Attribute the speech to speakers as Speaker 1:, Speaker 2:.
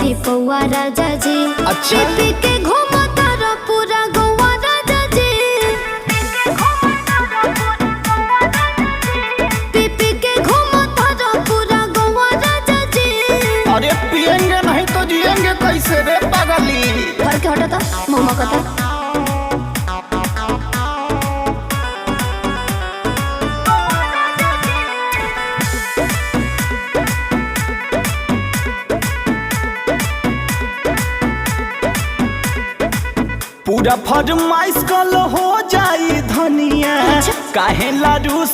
Speaker 1: देसी पौआ राजा जी।
Speaker 2: अच्छा।
Speaker 1: पी के घूमता रो पूरा गौवा राजा जी। पी के घूमता रो पूरा गौवा राजा जी।
Speaker 2: अरे पिएंगे नहीं तो जिएंगे कैसे रे पागली।
Speaker 1: घर के हटा था मम्मा कहता
Speaker 2: पूरा फरमाइश कल हो जाई धनिया।
Speaker 1: अच्छा।
Speaker 2: काहे लाडू